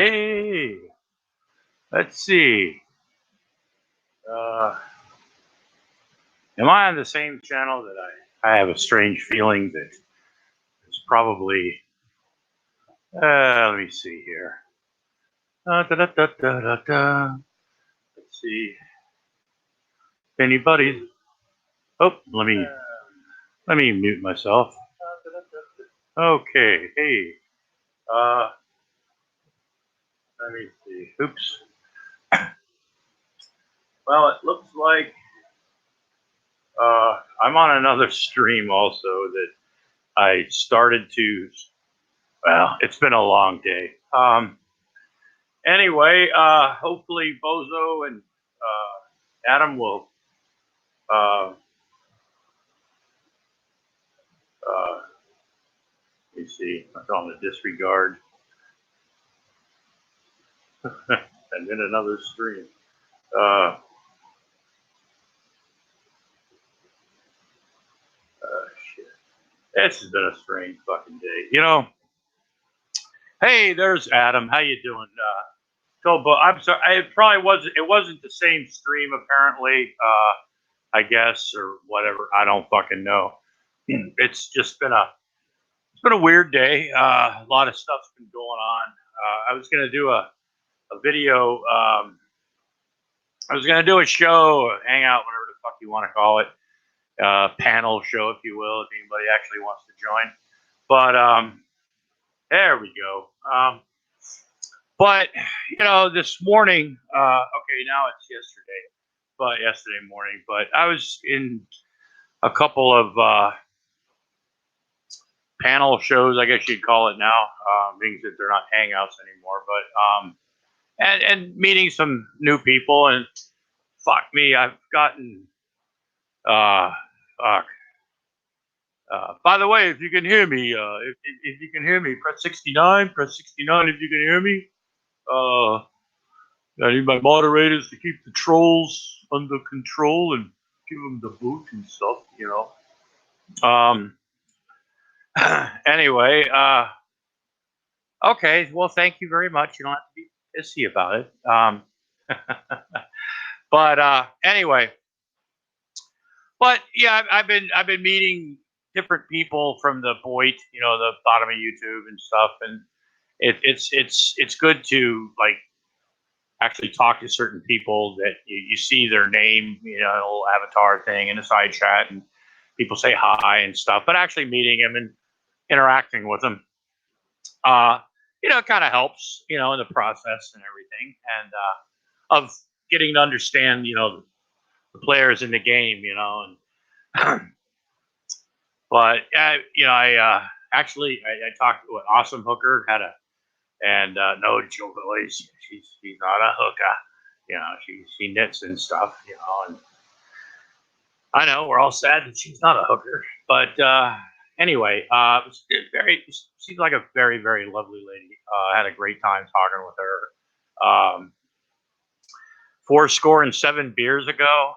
Hey, let's see. Uh, am I on the same channel that I have a strange feeling that it's probably. Let me see here. Da, da, da, da, da, da. Let's see. Anybody? Oh, let me mute myself. Okay. Hey. Uh, let me see. Oops. Well, it looks like I'm on another stream also that I started to. Well, it's been a long day. Anyway, hopefully Bozo and Adam will uh, let me see, I'm on the disregard and then another stream. Uh, Shit. This has been a strange fucking day. Hey, there's Adam. How you doing? I'm sorry. It wasn't the same stream apparently. I guess or whatever. I don't fucking know. It's just been a weird day. A lot of stuff's been going on. I was gonna do a video. I was gonna do a show, a hangout, whatever the fuck you want to call it, panel show, if you will, if anybody actually wants to join. But there we go. But this morning, okay, now it's yesterday morning. But I was in a couple of panel shows, I guess you'd call it now, being that they're not hangouts anymore. But and meeting some new people, and fuck me, I've gotten fuck. By the way, if you can hear me, if you can hear me, press 69. Press 69 if you can hear me. I need my moderators to keep the trolls under control and give them the boot and stuff. Anyway, okay. Well, thank you very much. You don't have to be pissy about it. But anyway, but yeah, I've been meeting different people from the Boit, the bottom of YouTube and stuff, and it's good to like actually talk to certain people that you see their name, little avatar thing in a side chat, and people say hi and stuff. But actually meeting them and interacting with them, it kind of helps, in the process and everything, and of getting to understand, the players in the game, and but I actually I talked to an awesome hooker, and no joke, she's not a hooker, she knits and stuff, and I know we're all sad that she's not a hooker, but anyway, she's like a very, very lovely lady. I had a great time talking with her. 7 beers ago.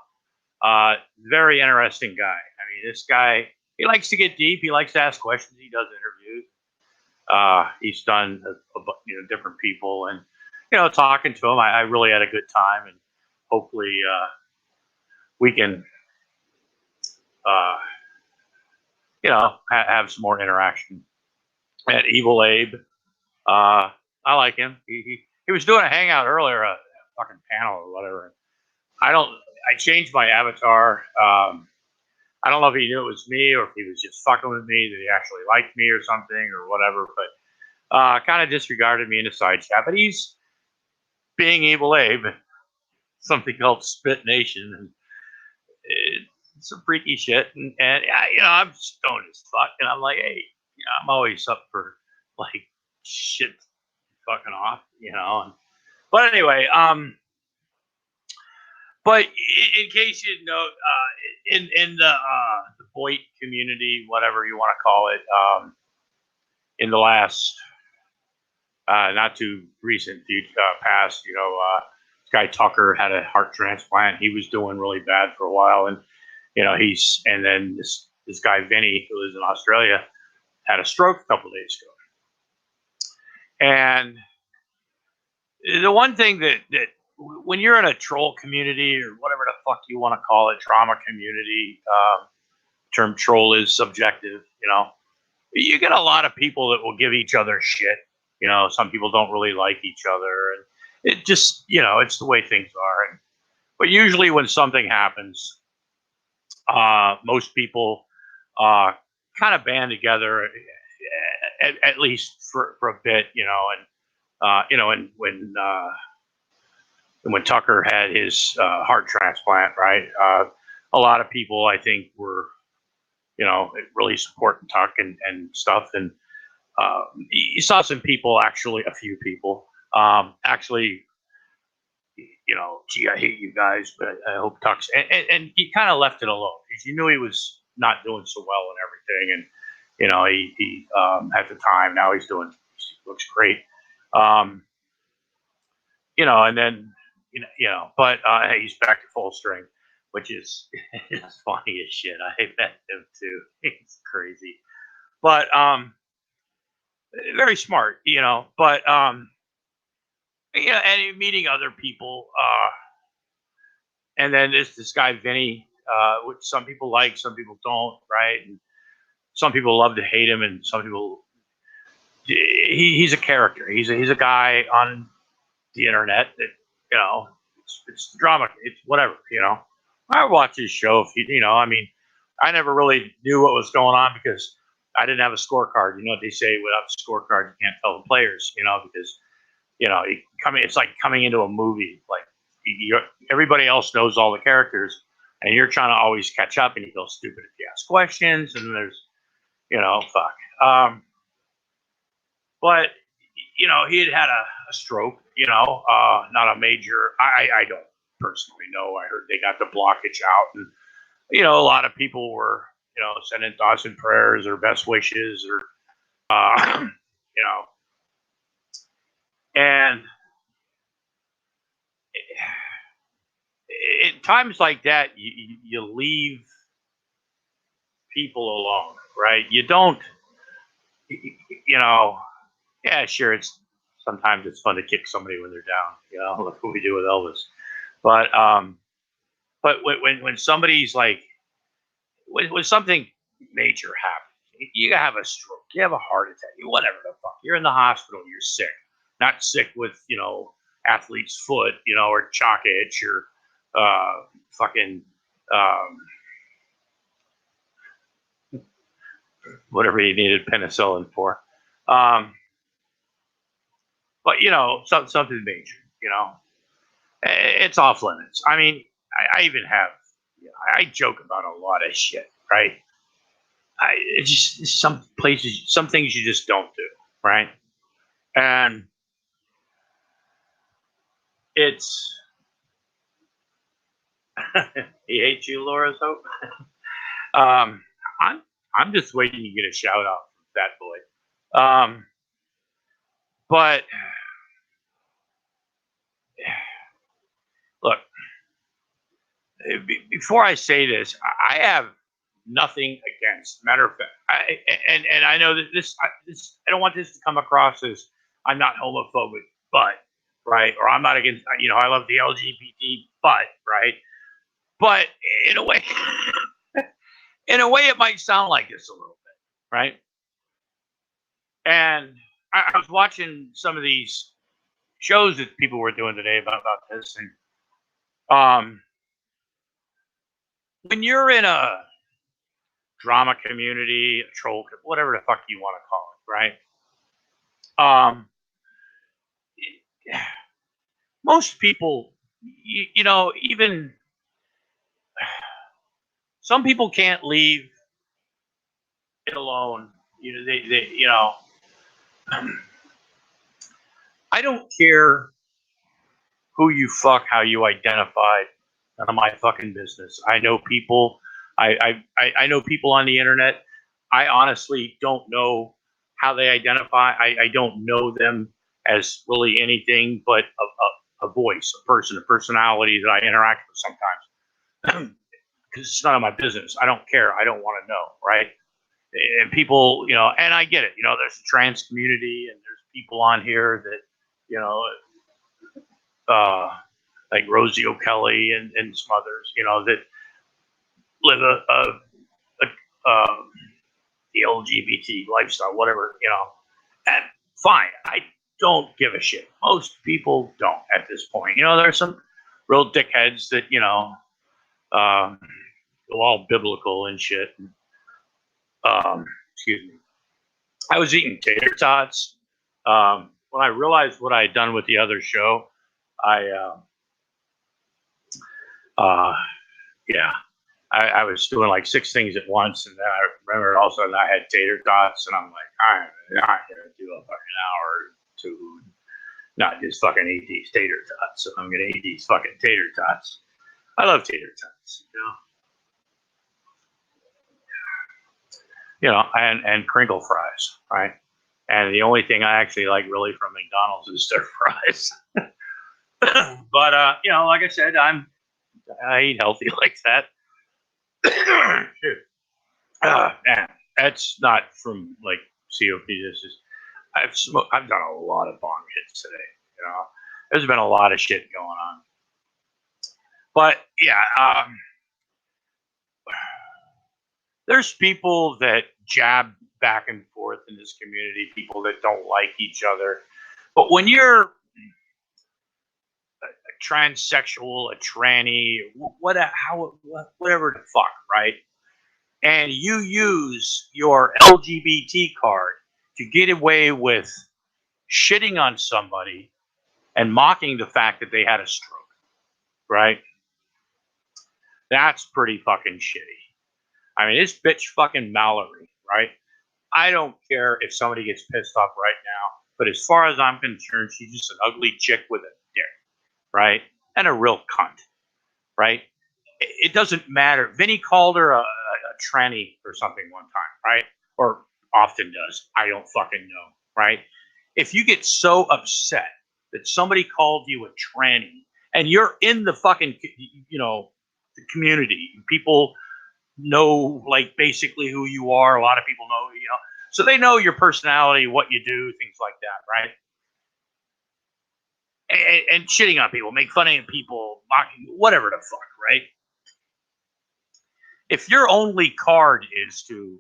Very interesting guy. I mean, this guy, he likes to get deep. He likes to ask questions. He does interviews. He's done different people, and talking to him, I really had a good time, and hopefully we can have some more interaction. At Evil Abe, I like him. He was doing a hangout earlier, a fucking panel or whatever. I changed my avatar. I don't know if he knew it was me or if he was just fucking with me, that he actually liked me or something or whatever, but kind of disregarded me in a side chat. But he's being Evil Abe, something called Spit Nation, and it's some freaky shit. And I'm stoned as fuck, and I'm like, hey, I'm always up for like shit fucking off, But anyway, but in case you didn't know, in the Boit community, whatever you want to call it, in the last not too recent past, this guy Tucker had a heart transplant. He was doing really bad for a while, and and then this guy Vinny, who lives in Australia, had a stroke a couple of days ago, and The one thing that when you're in a troll community or whatever the fuck you want to call it, drama community, term troll is subjective. You get a lot of people that will give each other shit. Some people don't really like each other, and it just it's the way things are. But usually when something happens, most people kind of band together, at least for a bit, and when Tucker had his heart transplant, right? A lot of people, I think, were really supporting Tuck and stuff, and you saw some people, actually, a few people, actually, gee, I hate you guys, but I hope Tuck's, and he kind of left it alone because you knew he was not doing so well and everything, and he at the time, now he looks great, um, and then but he's back to full strength, which is it's funny as shit. I met him too. It's crazy, but very smart, but and meeting other people, and then this guy Vinny, which some people like, some people don't, right? And some people love to hate him, and some people he's a character. He's a guy on the internet that it's drama, it's whatever. I watch his show. If I mean, I never really knew what was going on because I didn't have a scorecard. You know what they say, without a scorecard, you can't tell the players. Because it's like coming into a movie. Like everybody else knows all the characters, and you're trying to always catch up, and you feel stupid if you ask questions. And there's, fuck. But he had a stroke. Not a major. I don't personally know. I heard they got the blockage out, and a lot of people were sending thoughts and prayers or best wishes or you know, and in times like that, you leave people alone, right? You don't, you know, yeah, sure. Sometimes it's fun to kick somebody when they're down, like what we do with Elvis. But when somebody's like, when something major happens, you have a stroke, you have a heart attack, whatever the fuck, you're in the hospital, you're sick, not sick with athlete's foot, or chalk itch or fucking um, whatever you needed penicillin for. Um, but something major, it's off limits. I mean, I even have, I joke about a lot of shit, right? It's just some places, some things you just don't do, right? And it's he hates you, Laura's hope. um, I'm I'm just waiting to get a shout out from that boy. But look, before I say this, I have nothing against. Matter of fact, and I know that this I don't want this to come across as I'm not homophobic, but right, or I'm not against. I love the LGBT, but right, but in a way, in a way, it might sound like this a little bit, right? And I was watching some of these shows that people were doing today about this, and um, when you're in a drama community, a troll, whatever the fuck you want to call it, right? Um, most people, even some people can't leave it alone. I don't care who you fuck, how you identify. None of my fucking business. I know people. I know people on the internet. I honestly don't know how they identify. I don't know them as really anything but a voice, a person, a personality that I interact with sometimes. Because it's none of my business. I don't care. I don't want to know, right? And people, and I get it. There's a trans community, and there's people on here that, you know, like Rosie O'Kelly and some others, that live a the LGBT lifestyle, whatever, and fine. I don't give a shit. Most people don't at this point. There's some real dickheads that, go all biblical and shit. Excuse me. I was eating tater tots. When I realized what I had done with the other show, I, yeah, I was doing like 6 things at once, and then I remember all of a sudden I had tater tots, and I'm like, I'm not gonna do a fucking hour or two, not just fucking eat these tater tots. So I'm gonna eat these fucking tater tots. I love tater tots, and crinkle fries, right? And the only thing I actually like really from McDonald's is their fries. But like I said, I eat healthy like that. Man, that's not from like COP. This is I've done a lot of bong hits today. There's been a lot of shit going on. But yeah, there's people that jab back and forth in this community. People that don't like each other. But when you're a transsexual, a tranny, whatever the fuck, right? And you use your LGBT card to get away with shitting on somebody and mocking the fact that they had a stroke, right? That's pretty fucking shitty. I mean, this bitch fucking Mallory, right? I don't care if somebody gets pissed off right now, but as far as I'm concerned, she's just an ugly chick with a dick, right? And a real cunt, right? It doesn't matter. Vinny called her a tranny or something one time, right? Or often does. I don't fucking know, right? If you get so upset that somebody called you a tranny and you're in the fucking, the community, people know like basically who you are. A lot of people know, so they know your personality, what you do, things like that, right? And shitting on people, make fun of people, mocking, whatever the fuck, right? If your only card is to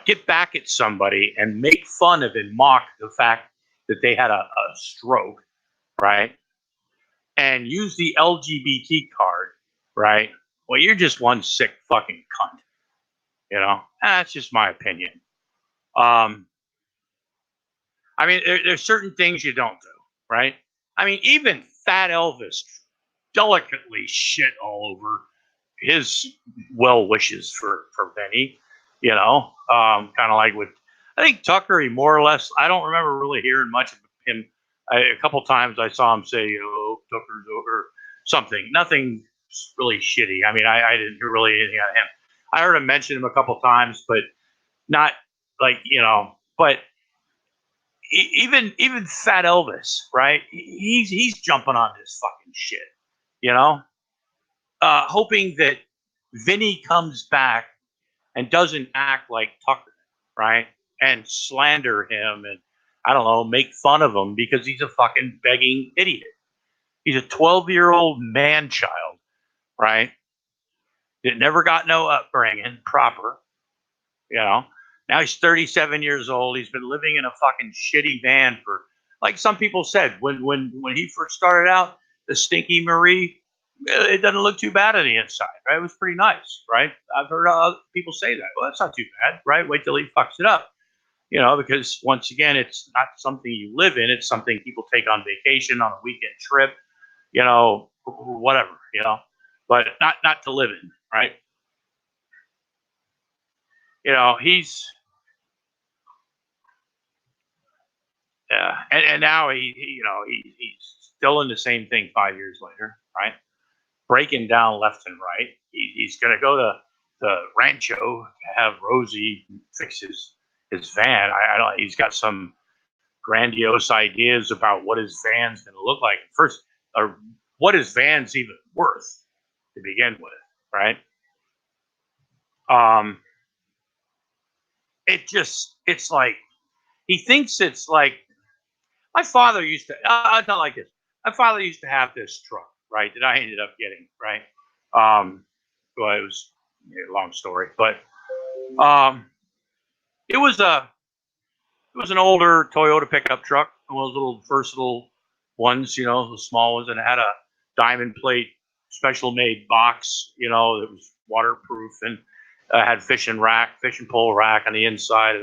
get back at somebody and make fun of and mock the fact that they had a stroke, right? And use the LGBT card, right? Well, you're just one sick fucking cunt, That's just my opinion. I mean, there's certain things you don't do, right? I mean, even Fat Elvis delicately shit all over his well wishes for Benny, kind of like with, I think Tucker, he more or less, I don't remember really hearing much of him. A couple times I saw him say, "Oh, Tucker's or something." Nothing really shitty. I mean, I didn't hear really anything out of him. I heard him mention him a couple times, but not like But even Fat Elvis, right? He's jumping on this fucking shit, hoping that Vinny comes back and doesn't act like Tucker, right? And slander him and I don't know, make fun of him because he's a fucking begging idiot. He's a 12-year-old man child, right? That never got no upbringing proper, you know. Now he's 37 years old. He's been living in a fucking shitty van for, like some people said, when he first started out, the Stinky Marie, it doesn't look too bad on the inside, right? It was pretty nice, right? I've heard people say that. Well, that's not too bad, right? Wait till he fucks it up, because once again, it's not something you live in. It's something people take on vacation, on a weekend trip, whatever, but not to live in, right? He's Yeah, and now he's still in the same thing 5 years later, right? Breaking down left and right. He's going to go to the Rancho to have Rosie fix his van. I don't. He's got some grandiose ideas about what his van's going to look like. First, or what his van's even worth to begin with, right? Um, it's like he thinks it's like my father used to. It's not like this. my father used to have this truck, right, that I ended up getting, right. Well, it was a long story, but um, it was a it was an older Toyota pickup truck, one of those little versatile ones, the small ones, and it had a diamond plate, special made box, that was waterproof and had fishing pole rack on the inside of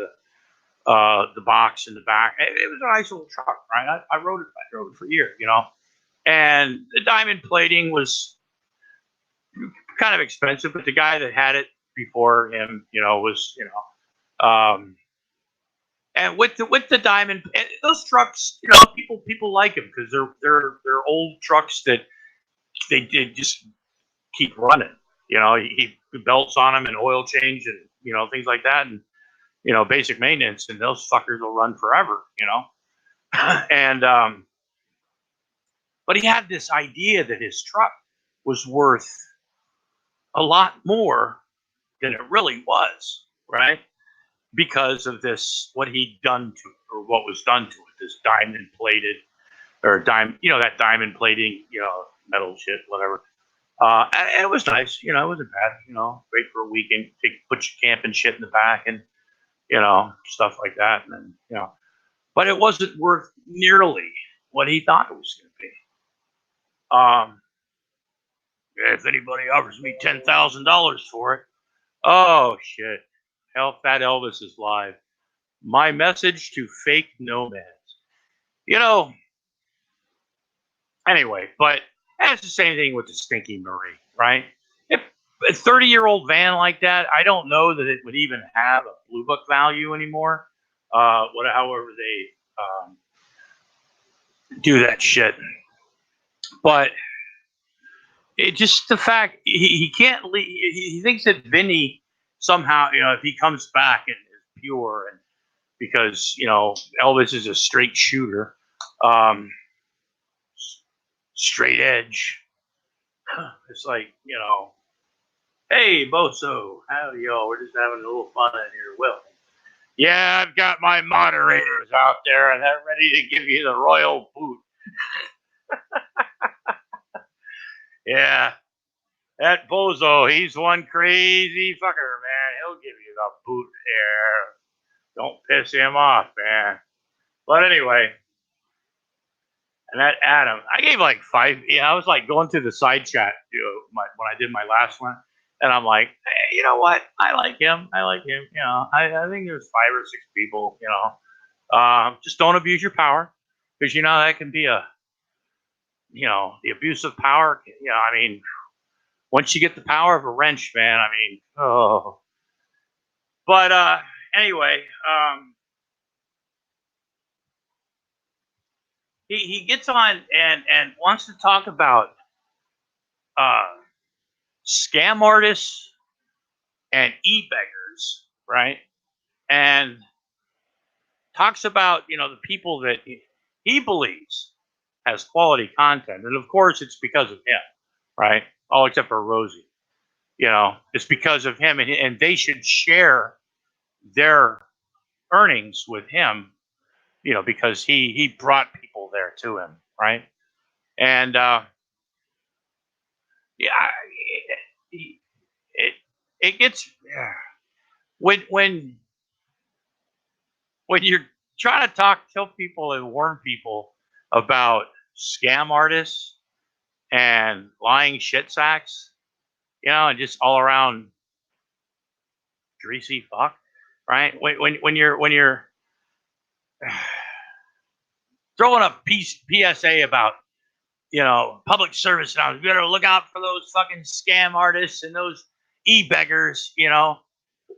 the box in the back. It was a nice little truck, right? I rode it. I drove it for years, and the diamond plating was kind of expensive, but the guy that had it before him, was um, and with the diamond, those trucks, people like them because they're old trucks that they did just keep running. He belts on them and oil change and things like that, and basic maintenance, and those fuckers will run forever. And but he had this idea that his truck was worth a lot more than it really was, right? Because of this, what he'd done to it, or what was done to it, this diamond plated or that diamond plating, metal shit, whatever. And it was nice, it wasn't bad, great for a weekend. Put your camping shit in the back and, stuff like that. And then, but it wasn't worth nearly what he thought it was going to be. If anybody offers me $10,000 for it, oh shit, hell, Fat Elvis is live. My message to fake nomads. You know, anyway, but that's the same thing with the Stinky Marie, right? If a 30-year-old van like that, I don't know that it would even have a blue book value anymore. However they do that shit, but it just the fact he can't leave. He thinks that Vinny somehow, if he comes back and is pure, and because Elvis is a straight shooter, um, straight edge. It's like, hey, Boso, howdy, y'all. We're just having a little fun in here. Well, yeah, I've got my moderators out there, and they're ready to give you the royal boot. Yeah, that Bozo, he's one crazy fucker, man. He'll give you the boot here. Don't piss him off, man. But anyway, and that Adam, I gave like 5. Yeah, I was like going through the side chat, when I did my last one, and I'm like, hey, you know what? I like him. I think there's 5 or 6 people. Just don't abuse your power, because that can be the abuse of power. I mean, once you get the power of a wrench, man. I mean, oh. But anyway, he gets on and wants to talk about uh, scam artists and e-beggars, right? And talks about the people that he believes has quality content, and of course it's because of him, right? All except for Rosie. It's because of him, and they should share their earnings with him, because he brought people there to him, right? And yeah, it, it it gets when when you're trying to tell people and warn people about scam artists and lying shit sacks, and just all around greasy fuck, right? When you're throwing a PSA about public service now, you better look out for those fucking scam artists and those e-beggars.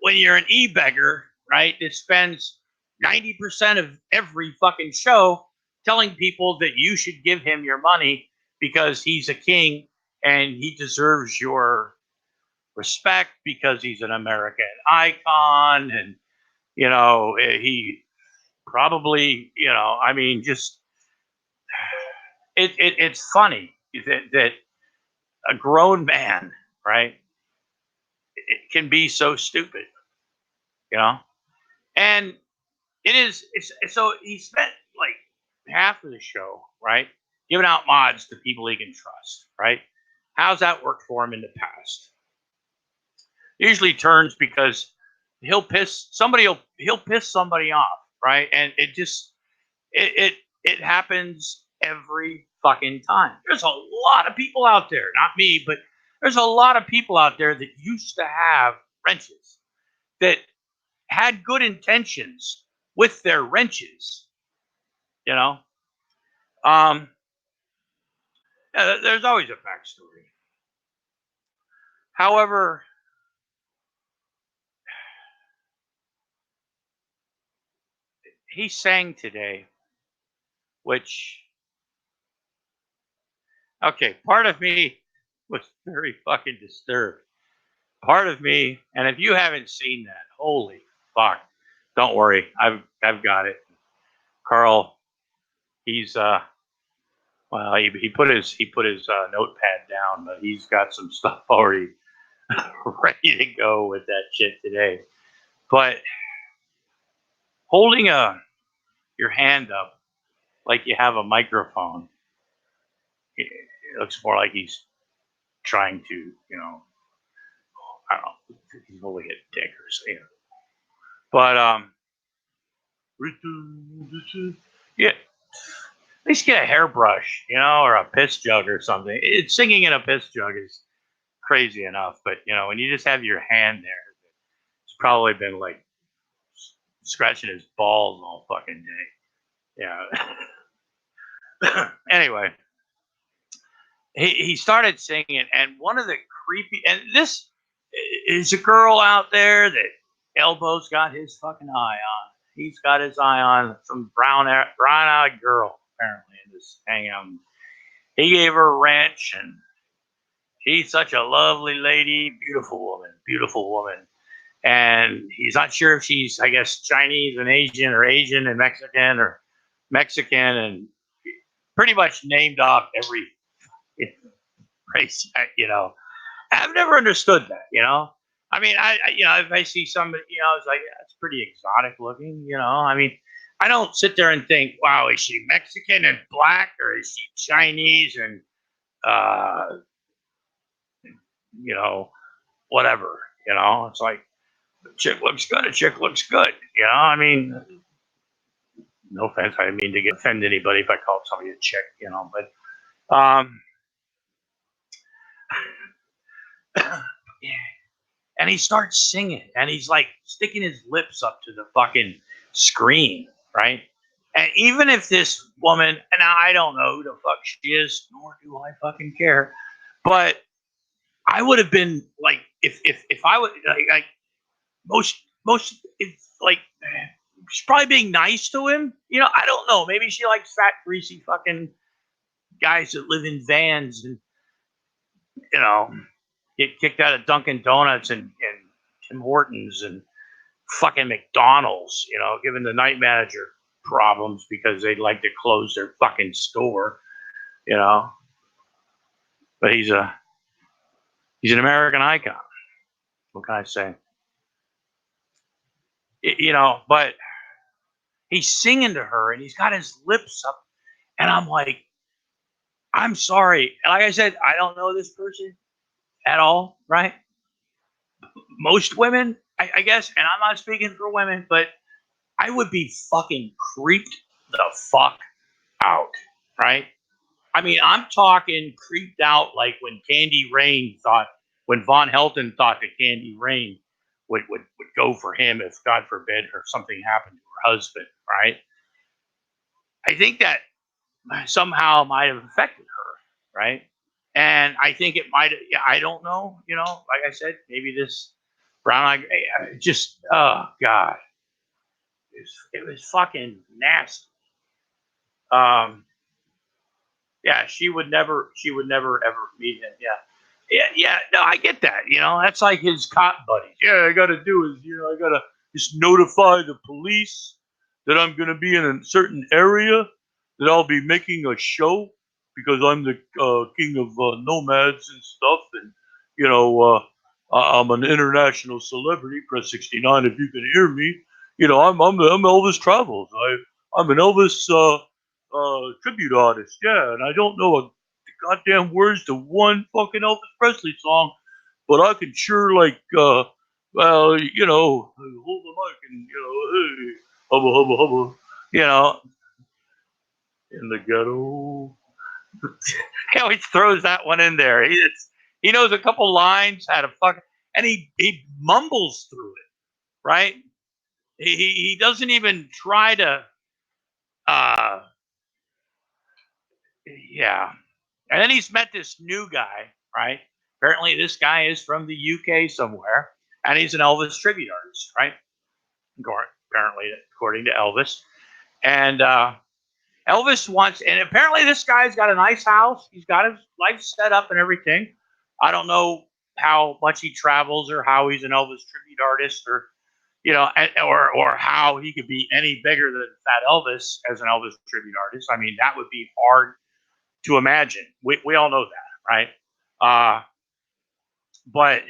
When you're an e-beggar, right, that spends 90% of every fucking show telling people that you should give him your money because he's a king and he deserves your respect because he's an American icon, and he probably, I mean, just it's funny that a grown man, right, it can be so stupid, you know, and so he spent like half of the show, right, giving out mods to people he can trust, right? How's that worked for him in the past? Usually turns because he'll piss somebody. He'll piss somebody off, right? And it happens every fucking time. There's a lot of people out there, not me, but there's a lot of people out there that used to have wrenches that had good intentions with their wrenches. You know, um, there's always a backstory. However, he sang today, which, okay, part of me was very fucking disturbed. Part of me, and if you haven't seen that, holy fuck, don't worry, I've got it. Carl, he's well, he put his notepad down, but he's got some stuff already ready to go with that shit today. But holding your hand up like you have a microphone, it looks more like he's trying to, I don't know, he's holding a dick or something. But yeah, at least get a hairbrush, or a piss jug or something. Singing in a piss jug is crazy enough, but when you just have your hand there, it's probably been like scratching his balls all fucking day. Yeah. Anyway, he started singing, and one of the creepy, and this is a girl out there that Elbo's got his fucking eye on. He's got his eye on some brown-eyed girl apparently in this hangout. He gave her a wrench, and she's such a lovely lady, beautiful woman. And he's not sure if she's, I guess, Chinese and Asian or Asian and Mexican and pretty much named off every race, I've never understood that, I mean, if I see somebody, it's like, that's pretty exotic looking, I mean, I don't sit there and think, wow, is she Mexican and black or is she Chinese and, whatever, it's like, a chick looks good, I mean, no offense, I didn't mean to offend anybody if I called somebody a chick, but, and he starts singing, and he's like sticking his lips up to the fucking screen, right? And even if this woman, and I don't know who the fuck she is, nor do I fucking care, but I would have been like, if I would like most, it's like she's probably being nice to him. I don't know. Maybe she likes fat, greasy fucking guys that live in vans and get kicked out of Dunkin' Donuts and Tim Hortons and fucking McDonald's, giving the night manager problems because they'd like to close their fucking store, But he's an American icon. What can I say? But he's singing to her and he's got his lips up, and I'm like, I'm sorry. Like I said, I don't know this person at all, right? Most women, I guess, and I'm not speaking for women, but I would be fucking creeped the fuck out, right? I mean, I'm talking creeped out like when when Von Helton thought that Candy Rain would go for him if, God forbid, or something happened to her husband, right? I think that somehow might have affected her, right? And I think it might have, yeah, I don't know, like I said, maybe this brown eye, just, oh God. It was fucking nasty. Yeah, she would never ever meet him. Yeah. No, I get that. That's like his cop buddies. Yeah, I got to do is, I got to just notify the police that I'm going to be in a certain area, that I'll be making a show because I'm the king of nomads and stuff, and I'm an international celebrity. Press 69 if you can hear me. I'm Elvis Travels. I'm an Elvis tribute artist, yeah, and I don't know a goddamn words to one fucking Elvis Presley song, but I can sure well, hold the mic and hey, hubba hubba hubba, you know, in the ghetto. He always throws that one in there. He knows a couple lines, how to fuck, and he mumbles through it, right? He doesn't even try to, uh, yeah. And then he's met this new guy, right? Apparently, this guy is from the UK somewhere, and he's an Elvis tribute artist, right? Apparently, according to Elvis. And Elvis wants, and apparently, this guy's got a nice house. He's got his life set up and everything. I don't know how much he travels or how he's an Elvis tribute artist or or how he could be any bigger than Fat Elvis as an Elvis tribute artist. I mean, that would be hard to imagine. We all know that, right? But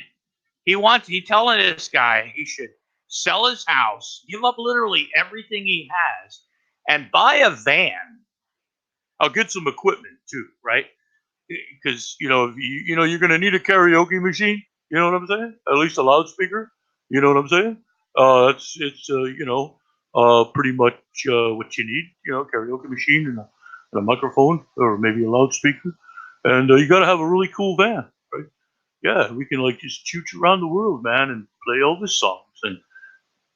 he's telling this guy he should sell his house, give up literally everything he has, and buy a van. I'll get some equipment too, right? Because you're gonna need a karaoke machine. You know what I'm saying? At least a loudspeaker. You know what I'm saying? It's pretty much what you need. Karaoke machine and a microphone or maybe a loudspeaker, and you gotta have a really cool van, right? Yeah, we can just shoot around the world, man, and play Elvis songs and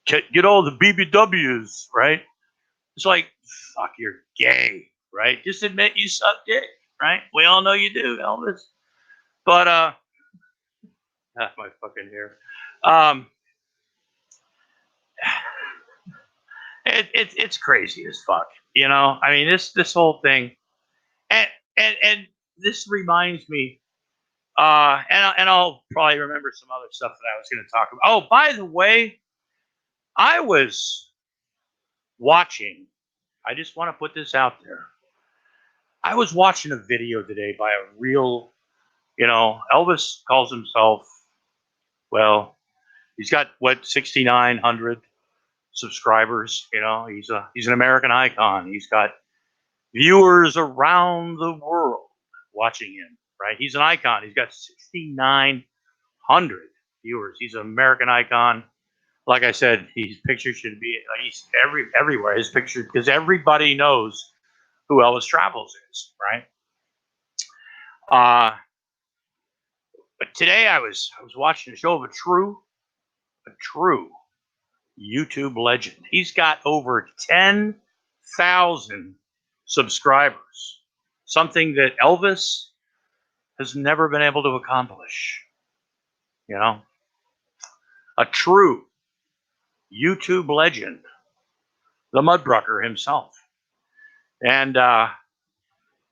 get all the BBWs, right? It's like, fuck, you're gay, right? Just admit you suck dick, right? We all know you do, Elvis. But half my fucking hair. Um, it's crazy as fuck. I mean, this whole thing, and and this reminds me. And I'll probably remember some other stuff that I was going to talk about. Oh, by the way, I was watching. I just want to put this out there. I was watching a video today by a real, Elvis calls himself, well, he's got what 6,900 subscribers. He's an American icon. He's got viewers around the world watching him. Right? He's an icon. He's got 6,900 viewers. He's an American icon. Like I said, his picture should be he's everywhere. His picture, because everybody knows who Elvis Travels is, right? But today I was watching a show of a true YouTube legend. He's got over 10,000 subscribers, something that Elvis has never been able to accomplish. A true YouTube legend, the Mudbrucker himself. And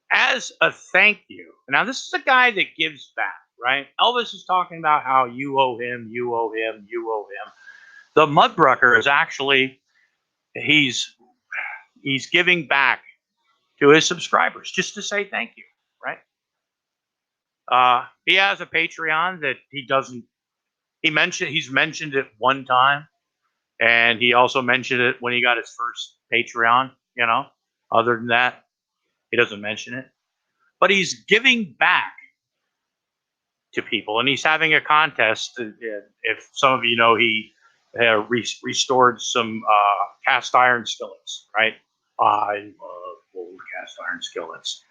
as a thank you, now this is a guy that gives back, right? Elvis is talking about how you owe him, you owe him, you owe him. The Mudbrucker is actually he's giving back to his subscribers just to say thank you, right? He has a Patreon that he's mentioned it one time, and he also mentioned it when he got his first Patreon. Other than that, he doesn't mention it. But he's giving back to people, and he's having a contest. If some of you know, he restored some cast iron skillets, right? I love old cast iron skillets.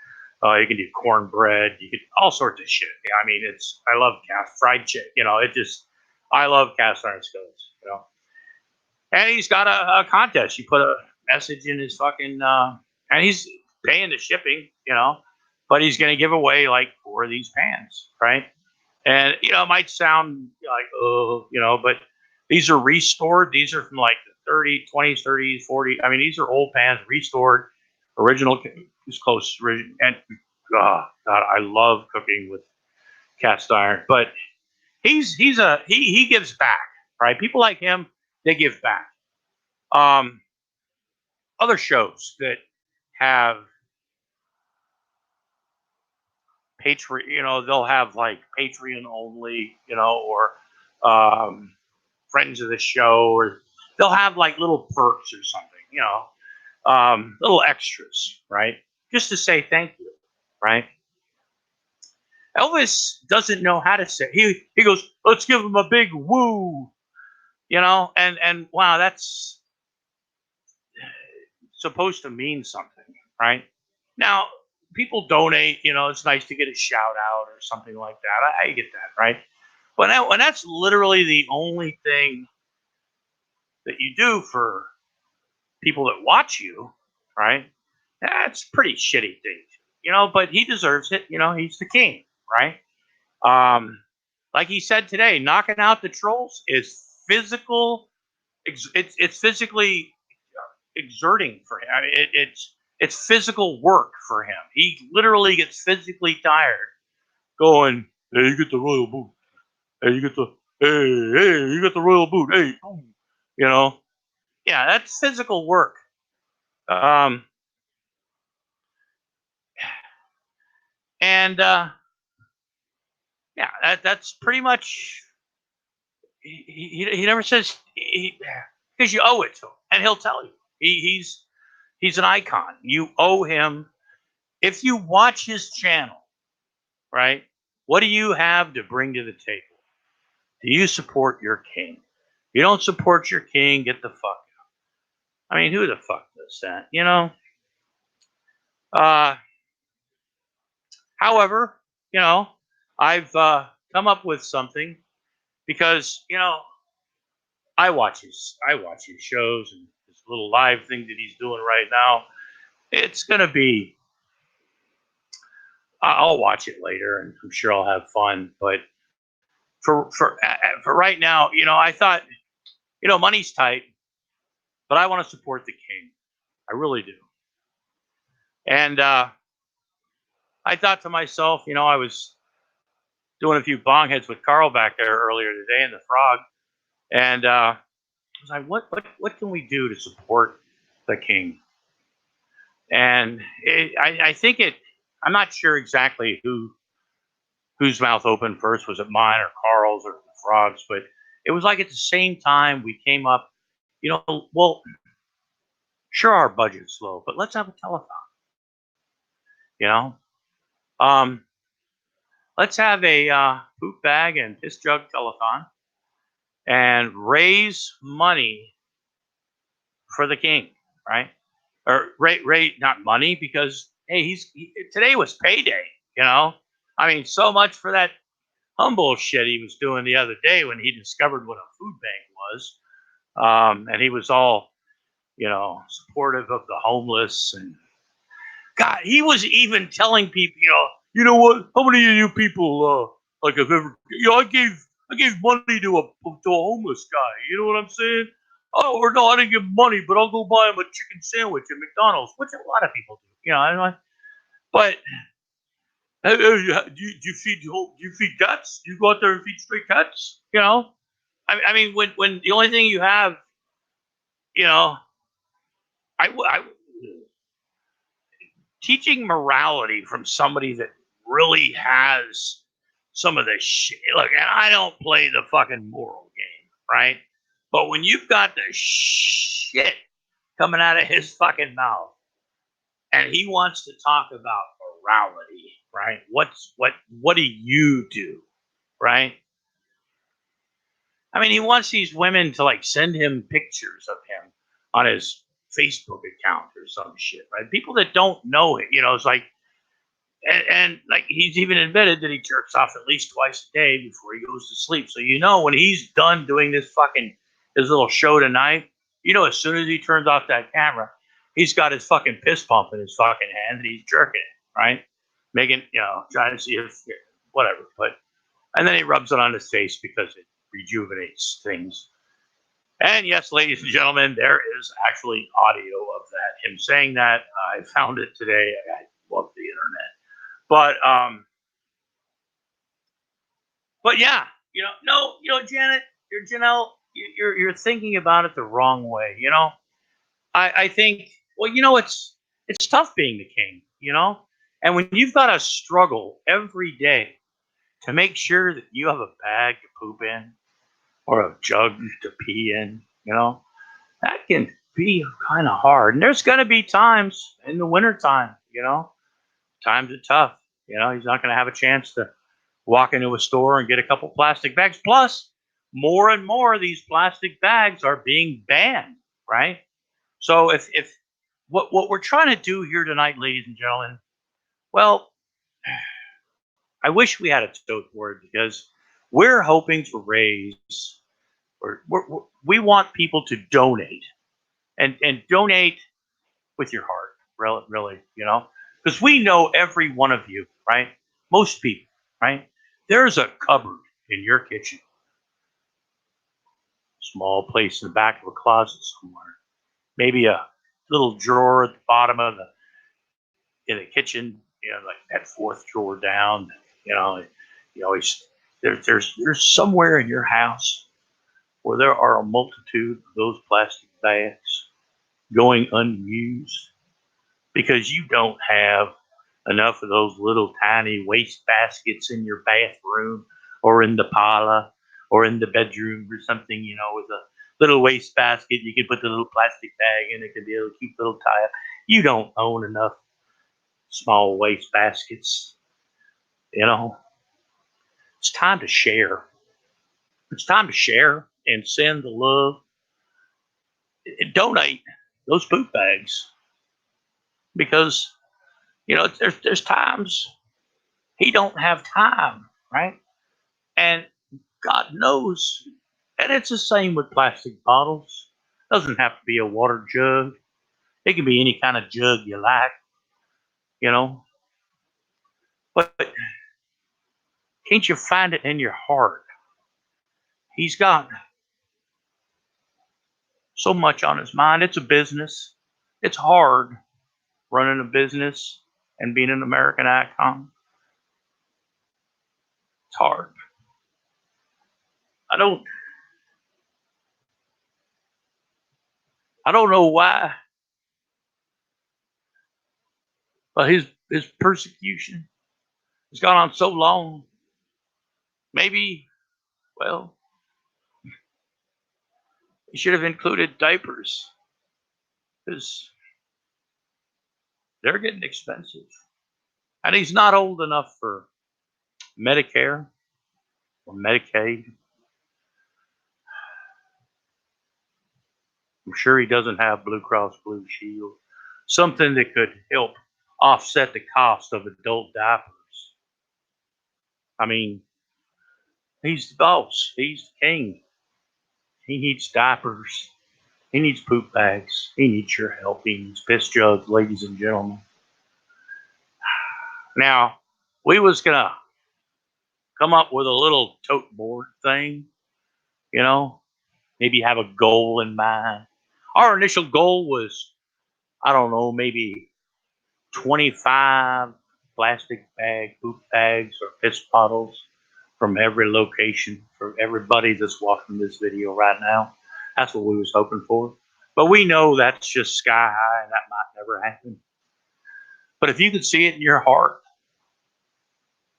You can do cornbread, you can all sorts of shit. I mean, I love fried chicken. I love cast iron skillets. And he's got a contest. You put a message in his fucking, and he's paying the shipping. But he's going to give away like 4 of these pans, right? And it might sound like but these are restored. These are from like the 20s, 30s, 40s. I mean, these are old pans, restored, original, as close. And God, I love cooking with cast iron. But he gives back, right? People like him, they give back. Other shows that have Patreon, they'll have like Patreon only, or friends of the show, or they'll have like little perks or something. little extras, right? Just to say thank you, right? Elvis doesn't know how to say. He goes, let's give him a big woo, and wow, that's supposed to mean something, right? Now, people donate, it's nice to get a shout out or something like that. I get that, right? But now, when that's literally the only thing that you do for people that watch you, right? That's pretty shitty thing, but he deserves it. He's the king, right? Um, like he said today, knocking out the trolls is physical. It's physically exerting for him. I mean, it's physical work for him. He literally gets physically tired going, hey, you get the royal boot. Hey, you get the hey, you get the royal boot. Hey, boom. You know, yeah, that's physical work. Um, and yeah, that's pretty much. He never says because you owe it to him, and he'll tell you. He's an icon. You owe him. If you watch his channel, right? What do you have to bring to the table? Do you support your king? If you don't support your king, get the fuck out. I mean, who the fuck does that? Uh, however, you know, I've come up with something because I watch his shows and this little live thing that he's doing right now. It's gonna be. I'll watch it later, and I'm sure I'll have fun. But for right now, I thought, money's tight, but I want to support the king. I really do. And I thought to myself, I was doing a few bong hits with Carl back there earlier today in the Frog, and I was like, what can we do to support the king? And I think it. I'm not sure exactly whose mouth opened first. Was it mine or Carl's or the Frog's? But it was like at the same time we came up. Well, sure, our budget's low, but let's have a telethon. You know, um, let's have a poop bag and piss jug telethon and raise money for the king, right? Or rate not money because hey, today was payday. You know, I mean, so much for that humble shit he was doing the other day when he discovered what a food bank was, and he was all supportive of the homeless and God, he was even telling people, you know what? How many of you people like have ever? I gave money to a homeless guy. You know what I'm saying? Oh, or no, I didn't give money, but I'll go buy him a chicken sandwich at McDonald's, which a lot of people do. But do you feed cats? Do you go out there and feed stray cats? I mean, when the only thing you have, you know, I teaching morality from somebody that really has some of the shit. Look, and I don't play the fucking moral game, right? But when you've got the shit coming out of his fucking mouth, and he wants to talk about morality, right? What do you do, right? I mean, he wants these women to like send him pictures of him on his Facebook account or some shit, right? People that don't know it, it's like and like he's even admitted that he jerks off at least twice a day before he goes to sleep. So when he's done doing his little show tonight, as soon as he turns off that camera, he's got his fucking piss pump in his fucking hand and he's jerking it, right? Making trying to see if whatever. But and then he rubs it on his face because it rejuvenates things. And yes, ladies and gentlemen, there is actually audio of that. Him saying that. I found it today. I love the internet. But yeah, no, Janet, Janelle, you're thinking about it the wrong way. I think, well, it's tough being the king, and when you've got to struggle every day to make sure that you have a bag to poop in or a jug to pee in, that can be kind of hard. And there's going to be times in the wintertime, times are tough. He's not going to have a chance to walk into a store and get a couple plastic bags. Plus, more and more of these plastic bags are being banned, right? So if what we're trying to do here tonight, ladies and gentlemen, well, I wish we had a tote for it because we're hoping to raise, or we want people to donate and donate with your heart, really, because we know every one of you, right? Most people, right? There's a cupboard in your kitchen, small place in the back of a closet somewhere, maybe a little drawer at the bottom of the in the kitchen, like that fourth drawer down, you know, you always there's somewhere in your house where there are a multitude of those plastic bags going unused because you don't have enough of those little tiny waste baskets in your bathroom or in the parlor or in the bedroom or something, with a little waste basket. You can put the little plastic bag in. It could be a cute little tie up. You don't own enough small waste baskets. It's time to share. It's time to share and send the love and donate those poop bags because there's times he don't have time, right? And God knows, and it's the same with plastic bottles. It doesn't have to be a water jug. It can be any kind of jug you like, you know. But can't you find it in your heart? He's got so much on his mind. It's a business. It's hard running a business and being an American icon. It's hard. I don't I don't know why, but his persecution has gone on so long. Maybe, well, he should have included diapers because they're getting expensive. And he's not old enough for Medicare or Medicaid. I'm sure he doesn't have Blue Cross Blue Shield, something that could help offset the cost of adult diapers. I mean, he's the boss, he's the king. He needs diapers, he needs poop bags, he needs your help, he needs piss jugs, ladies and gentlemen. Now, we was gonna come up with a little tote board thing, you know, maybe have a goal in mind. Our initial goal was, I don't know, maybe 25 plastic bag, poop bags, or piss bottles from every location for everybody that's watching this video right now. That's what we was hoping for. But we know that's just sky high and that might never happen. But if you could see it in your heart,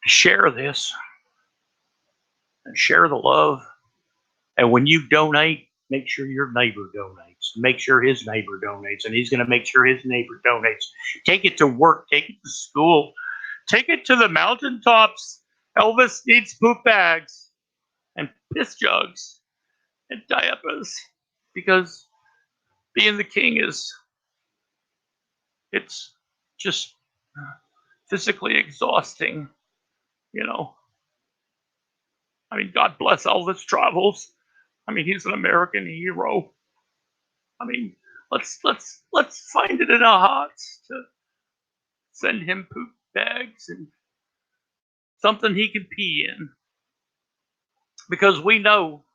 share this and share the love. And when you donate, make sure your neighbor donates. Make sure his neighbor donates. And he's going to make sure his neighbor donates. Take it to work. Take it to school. Take it to the mountaintops. Elvis needs poop bags and piss jugs and diapers because being the king it's just physically exhausting, you know. I mean, God bless Elvis Travels. I mean, he's an American hero. I mean, let's find it in our hearts to send him poop bags and something he can pee in because we know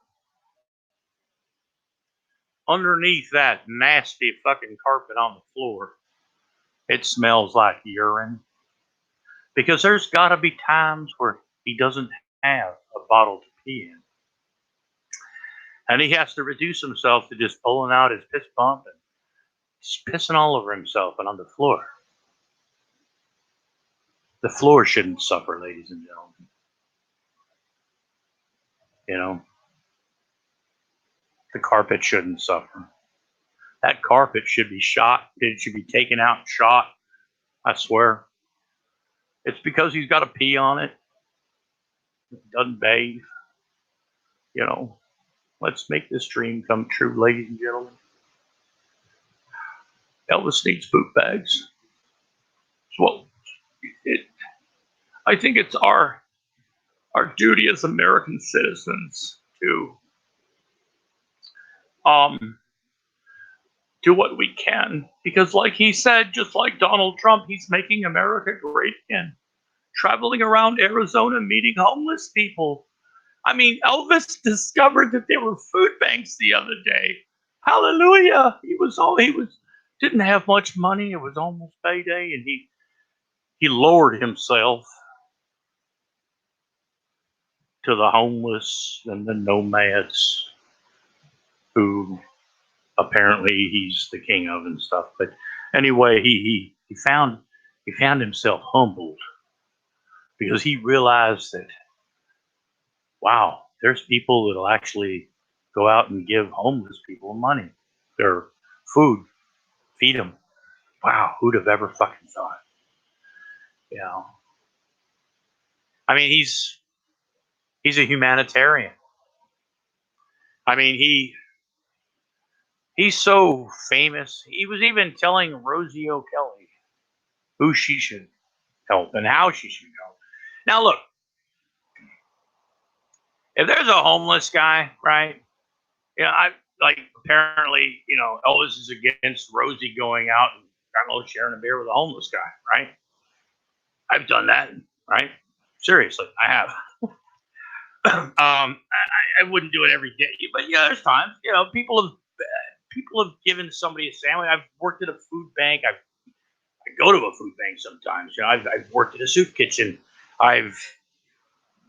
underneath that nasty fucking carpet on the floor, it smells like urine. Because there's got to be times where he doesn't have a bottle to pee in. And he has to reduce himself to just pulling out his piss pump and just pissing all over himself and on the floor. The floor shouldn't suffer, ladies and gentlemen. You know, the carpet shouldn't suffer. That carpet should be shot. It should be taken out and shot. I swear. It's because he's got a pee on it. Doesn't bathe. You know, let's make this dream come true, ladies and gentlemen. Elvis needs poop bags. Well, I think it's our duty as American citizens to do what we can, because like he said, just like Donald Trump, he's making America great again. Traveling around Arizona, meeting homeless people. I mean, Elvis discovered that there were food banks the other day. Hallelujah! He didn't have much money. It was almost payday, and he lowered himself to the homeless and the nomads, who apparently he's the king of and stuff. But anyway, he found himself humbled, because he realized that, wow, there's people that'll actually go out and give homeless people money, their food, feed them. Wow, who'd have ever fucking thought? You know, I mean, he's a humanitarian. I mean, he's so famous. He was even telling Rosie O'Kelly who she should help and how she should help. Now, look, if there's a homeless guy, right? I like, apparently, Elvis is against Rosie going out and, I don't know, sharing a beer with a homeless guy, right? I've done that, right? Seriously, I have. I wouldn't do it every day, but yeah, there's times. People have given somebody a sandwich. I've worked at a food bank. I go to a food bank sometimes. I've worked at a soup kitchen. I've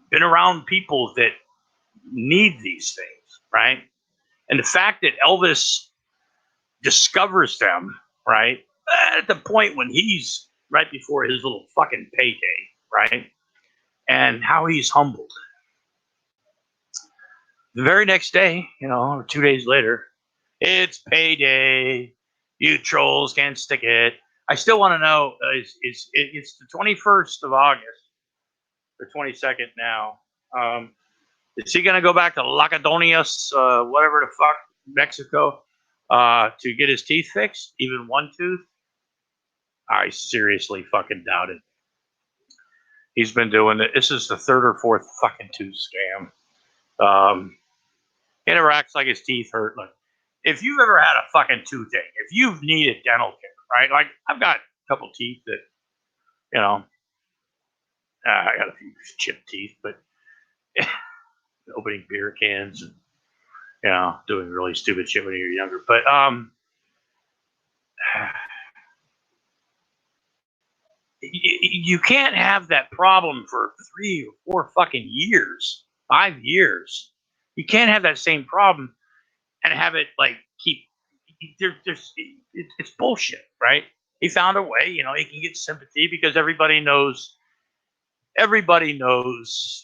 been around people that need these things, right? And the fact that Elvis discovers them, right, at the point when he's right before his little fucking payday, right, and how he's humbled. The very next day, or 2 days later, it's payday. You trolls can't stick it. I still want to know, it's the 21st of August, the 22nd now. Is he going to go back to Lacadonias, whatever the fuck, Mexico, to get his teeth fixed? Even one tooth? I seriously fucking doubt it. He's been doing it. This is the third or fourth fucking tooth scam. He never acts like his teeth hurt. Look, if you've ever had a fucking toothache, if you've needed dental care, right? Like, I've got a couple teeth that, I got a few chipped teeth, but opening beer cans and, doing really stupid shit when you're younger. But you can't have that problem for 3 or 4 fucking years, 5 years. You can't have that same problem and have it like keep. It's bullshit, right? He found a way. He can get sympathy because everybody knows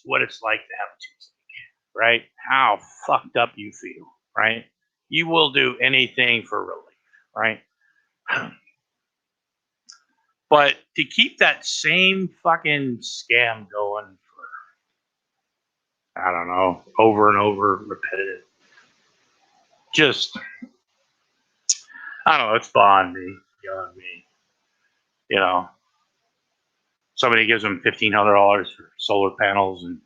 what it's like to have a toothache, right? How fucked up you feel, right? You will do anything for relief, right? But to keep that same fucking scam going for, I don't know, over and over, repetitive, just, I don't know, it's beyond me. Somebody gives him $1,500 for solar panels, and,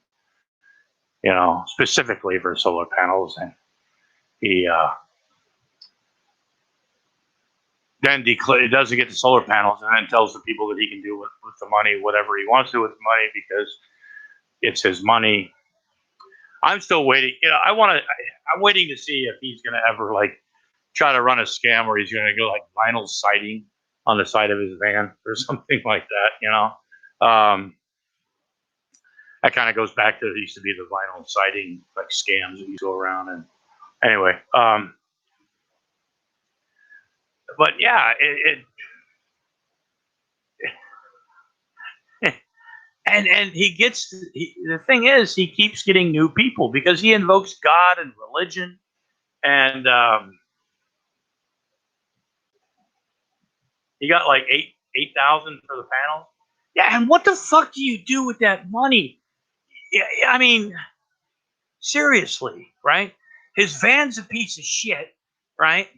specifically for solar panels, and he then doesn't get the solar panels, and then tells the people that he can do with the money whatever he wants to do with the money because it's his money. I'm still waiting. I'm waiting to see if he's going to ever try to run a scam where he's going to go like vinyl siding on the side of his van or something like that. That kind of goes back to it used to be the vinyl siding like scams that used to go around. And anyway, but yeah, and the thing is, he keeps getting new people because he invokes God and religion, and He got like 8,000 for the panels. Yeah, and what the fuck do you do with that money? Yeah, I mean, seriously, right? His van's a piece of shit, right?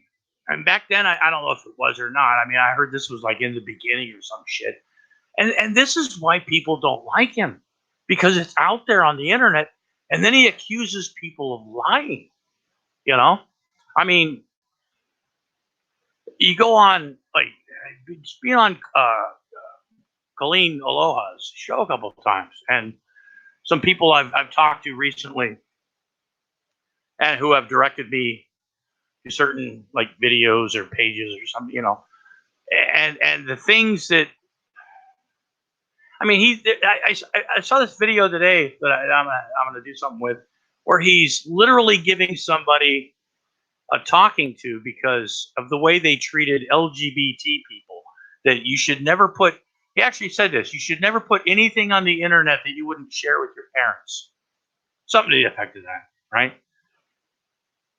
And back then, I don't know if it was or not. I mean, I heard this was like in the beginning or some shit. And this is why people don't like him, because it's out there on the internet, and then he accuses people of lying. You know, I mean, you go on like being on Colleen Aloha's show a couple of times, and some people I've talked to recently, and who have directed me to certain like videos or pages or something, and the things that I mean, I saw this video today that I'm gonna do something with, where he's literally giving somebody a talking to because of the way they treated LGBT people. That you should never put. He actually said this: you should never put anything on the internet that you wouldn't share with your parents. Something to the effect of that, right?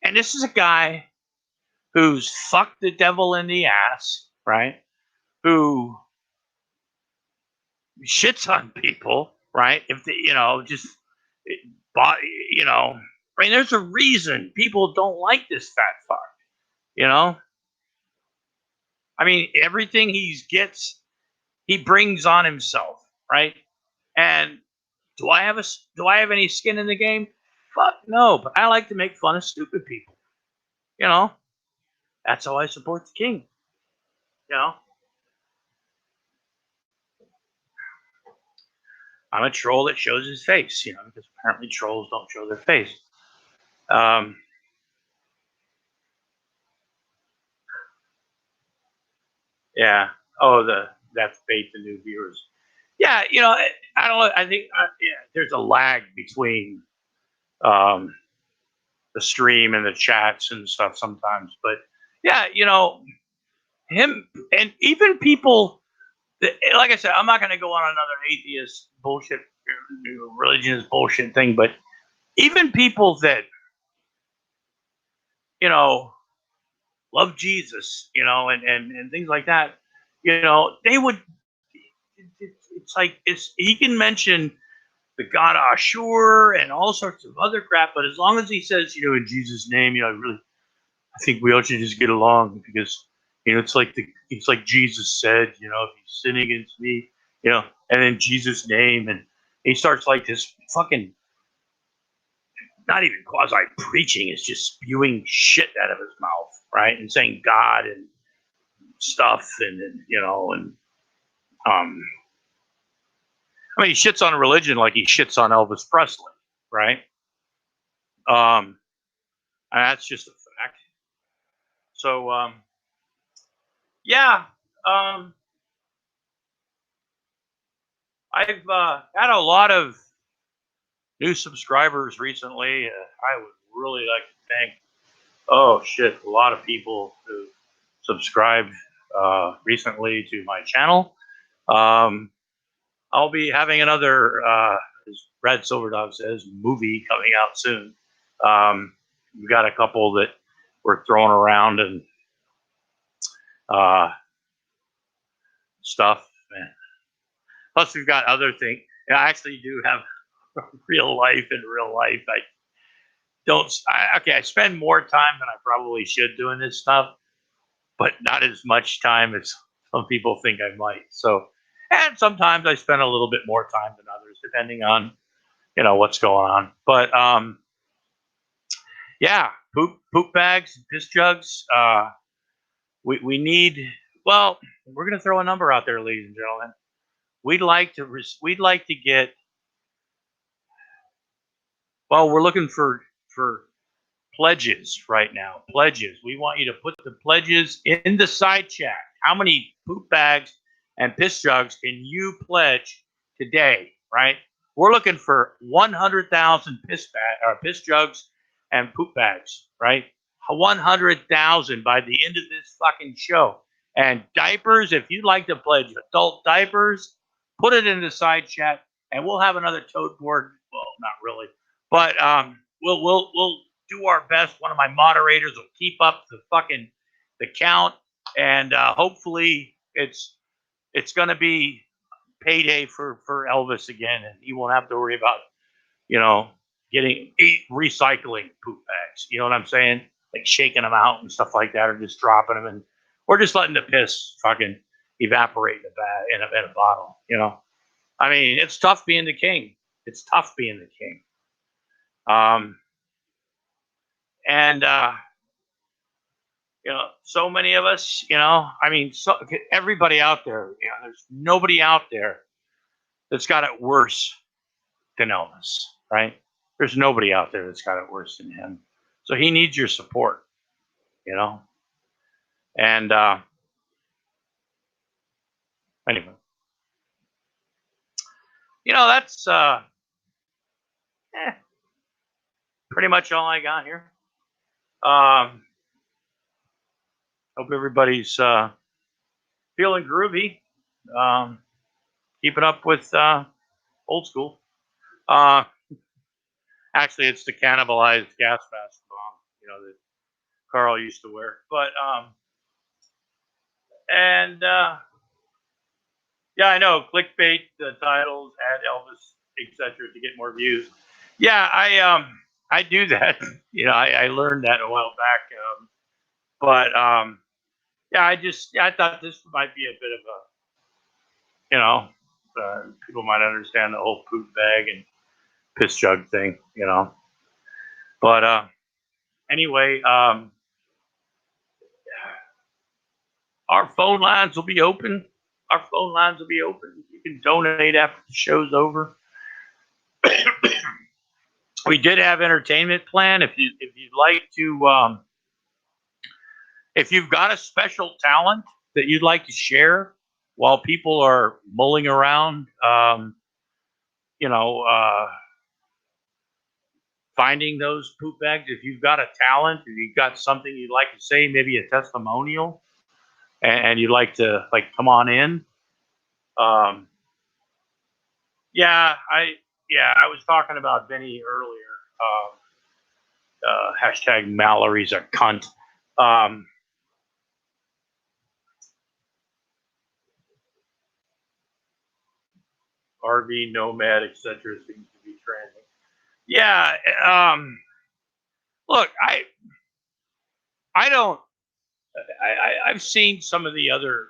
And this is a guy who's fucked the devil in the ass, right? Who shits on people, right? If they, just bought, I mean, there's a reason people don't like this fat fuck, you know. I mean, everything he brings on himself, right? And do I have any skin in the game? Fuck no, but I like to make fun of stupid people. You know, that's how I support the king. You know, I'm a troll that shows his face. Because apparently trolls don't show their face. Um, yeah. Oh, that's bait the new viewers. Yeah, I don't know. I think yeah, there's a lag between um, the stream and the chats and stuff sometimes. But yeah, him and even people that, like I said, I'm not going to go on another atheist bullshit, religious bullshit thing. But even people that you know love Jesus, and things like that, they would. It's like he can mention the god Ashur and all sorts of other crap, but as long as he says, in Jesus' name, I think we all should just get along because, it's like Jesus said, if you sin against me, and then Jesus' name, and he starts like this fucking, not even quasi preaching, it's just spewing shit out of his mouth, right, and saying God and stuff, and um, I mean, he shits on religion like he shits on Elvis Presley, right? Um, and that's just a fact. So, yeah, um, I've had a lot of new subscribers recently. I would really like to thank, oh shit, a lot of people who subscribed recently to my channel. I'll be having another, as Brad Silverdog says, movie coming out soon. We've got a couple that we're throwing around and uh, stuff. And plus, we've got other things. I actually do have real life in real life. I spend more time than I probably should doing this stuff, but not as much time as some people think I might. So, and sometimes I spend a little bit more time than others, depending on, what's going on. But, yeah, poop bags, piss jugs. We need, well, we're going to throw a number out there, ladies and gentlemen. We'd like to get, well, we're looking for pledges right now. Pledges. We want you to put the pledges in the side chat. How many poop bags and piss jugs can you pledge today? Right? We're looking for 100,000 piss jugs and poop bags. Right? 100,000 by the end of this fucking show. And diapers, if you'd like to pledge adult diapers, put it in the side chat, and we'll have another tote board. Well, not really, but we'll do our best. One of my moderators will keep up the count, and hopefully it's going to be payday for Elvis again, and he won't have to worry about you know getting recycling poop bags. You know what I'm saying? Like shaking them out and stuff like that, or just dropping them, and or just letting the piss fucking evaporate in a bag in a bottle. You know, I mean, it's tough being the king. It's tough being the king. Um, and so many of us, I mean, everybody out there, there's nobody out there that's got it worse than Elvis, right? There's nobody out there that's got it worse than him. So he needs your support, you know? And anyway, that's eh, pretty much all I got here. Hope everybody's feeling groovy, keeping up with old school. Actually, it's the cannibalized gas mask bomb, that Carl used to wear. But and yeah, I know clickbait the titles, add Elvis, etc. to get more views. Yeah, I do that. I learned that a while back. But yeah, I thought this might be a bit of a people might understand the whole poop bag and piss jug thing. But anyway, our phone lines will be open. Our phone lines will be open. You can donate after the show's over. We did have entertainment plan. If you'd like to, if you've got a special talent that you'd like to share while people are mulling around, you know, uh, finding those poop bags. If you've got a talent, if you've got something you'd like to say, maybe a testimonial, and you'd like to come on in. Um, I was talking about Vinny earlier. Hashtag Mallory's a cunt. RV nomad, etc. seems to be trending. Yeah. Look, I don't. I've seen some of the other.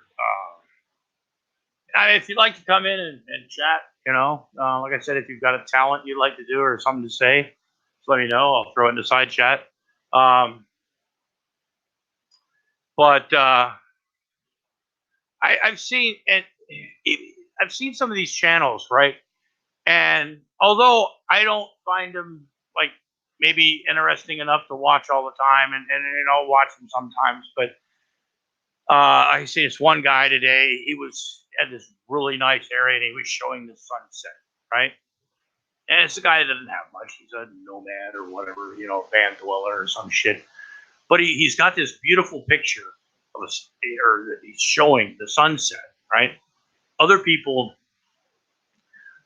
If you'd like to come in and chat, like I said, if you've got a talent you'd like to do or something to say, just let me know. I'll throw it in the side chat. But I've seen and I've seen some of these channels, right? And although I don't find them maybe interesting enough to watch all the time, and I'll watch them sometimes, but I see this one guy today. He was at this really nice area, and he was showing the sunset, right? And it's a guy that doesn't have much. He's a nomad or whatever, van dweller or some shit. But he's got this beautiful picture of or he's showing the sunset, right? Other people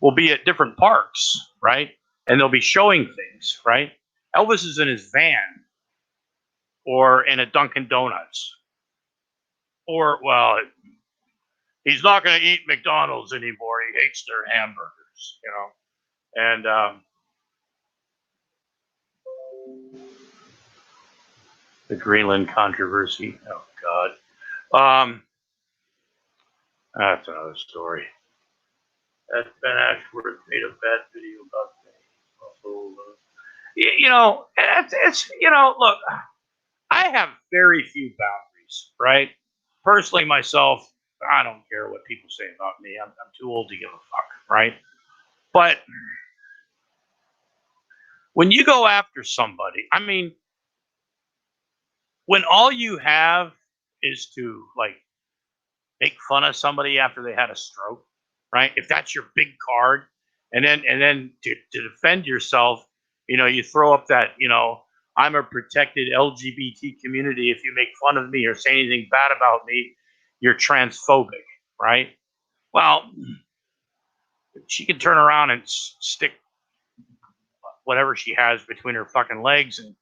will be at different parks, right? And they'll be showing things, right? Elvis is in his van or in a Dunkin' Donuts. Or, well, he's not going to eat McDonald's anymore. He hates their hamburgers, And the Greenland controversy. Oh, God. That's another story. That Ben Ashworth made a bad video about me. It's look, I have very few boundaries, right? Personally, myself, I don't care what people say about me. I'm too old to give a fuck, right? But when you go after somebody, I mean, when all you have is to make fun of somebody after they had a stroke, right? If that's your big card, and then to defend yourself, you throw up that, I'm a protected LGBT community. If you make fun of me or say anything bad about me, you're transphobic, right? Well, she can turn around and stick whatever she has between her fucking legs and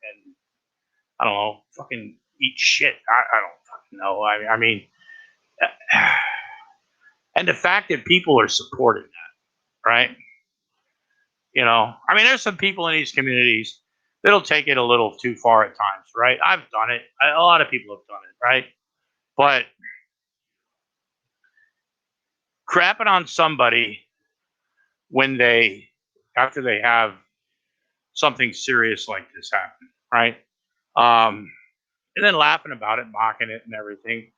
I don't know, fucking eat shit. I don't fucking know. I mean, And the fact that people are supporting that, right? I mean, there's some people in these communities that'll take it a little too far at times, right? I've done it. A lot of people have done it, right? But crapping on somebody when after they have something serious like this happen, right? Um, and then laughing about it, mocking it, and everything,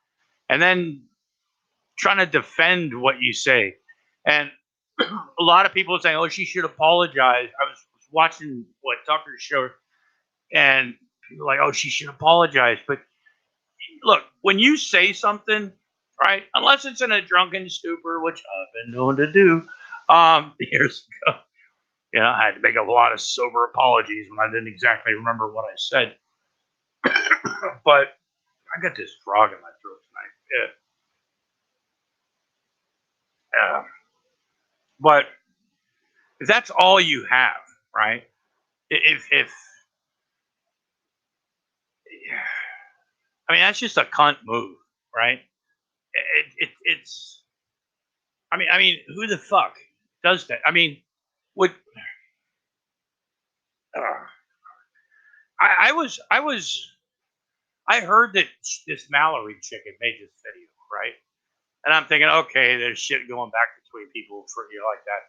and then trying to defend what you say. And a lot of people saying, "Oh, she should apologize." I was watching what Tucker's show, and people were like, "Oh, she should apologize." But look, when you say something, right, unless it's in a drunken stupor, which I've been known to do, years ago, I had to make a lot of sober apologies when I didn't exactly remember what I said. But I got this frog in my throat tonight. Yeah. But if that's all you have, right? If I mean, that's just a cunt move, right? It's. I mean, who the fuck does that? I mean, would uh, I heard that this Mallory chicken made this video, right? And I'm thinking, okay, there's shit going back between people for like that.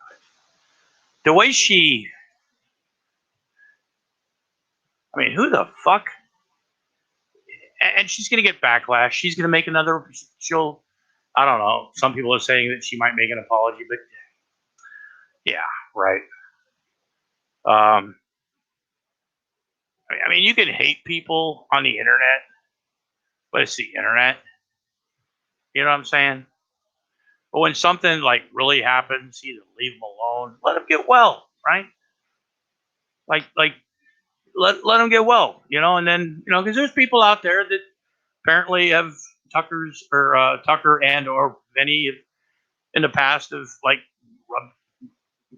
The way I mean, who the fuck? And she's gonna get backlash. She's gonna make another. She'll. I don't know. Some people are saying that she might make an apology, but yeah, right. Um, I mean, you can hate people on the internet, but it's the internet. You know what I'm saying? But when something like really happens, either leave them alone, let them get well, right? Like let them get well, and then because there's people out there that apparently have Tucker and or Vinny in the past have like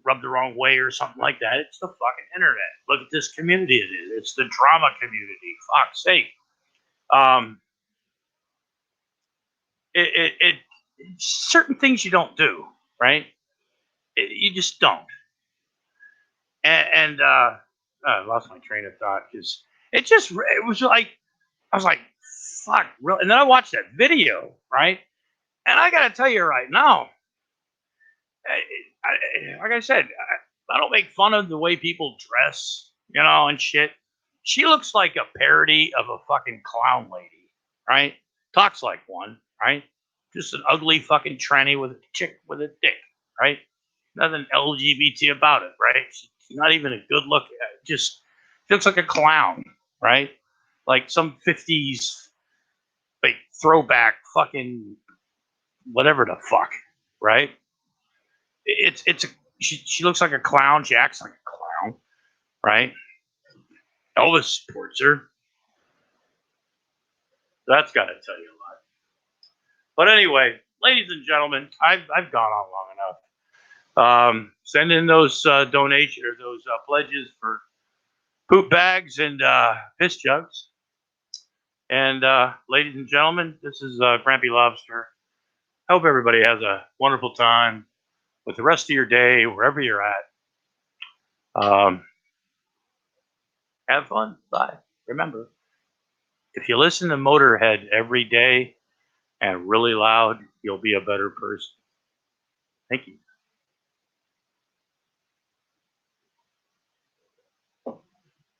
rubbed the wrong way or something like that. It's the fucking internet. Look at this community it is. It's the drama community. Fuck's sake. Um, it certain things you don't do, right? You just don't. And I lost my train of thought because it was like I was like, fuck, really? And then I watched that video, right? And I got to tell you right now, like I said, I don't make fun of the way people dress, and shit. She looks like a parody of a fucking clown lady, right? Talks like one, right? Just an ugly fucking tranny with a chick with a dick, right? Nothing LGBT about it, right? She's not even a good look. Just she looks like a clown, right? Like some 50s like throwback fucking whatever the fuck, right? It's a she looks like a clown. She acts like a clown, right? Elvis supports her. That's got to tell you a lot. But anyway, ladies and gentlemen, I've gone on long enough. Send in those donation or those pledges for poop bags and piss jugs. And ladies and gentlemen, this is Grampy Lobster. I hope everybody has a wonderful time with the rest of your day, wherever you're at. Have fun. Bye. Remember, if you listen to Motorhead every day and really loud, you'll be a better person. Thank you.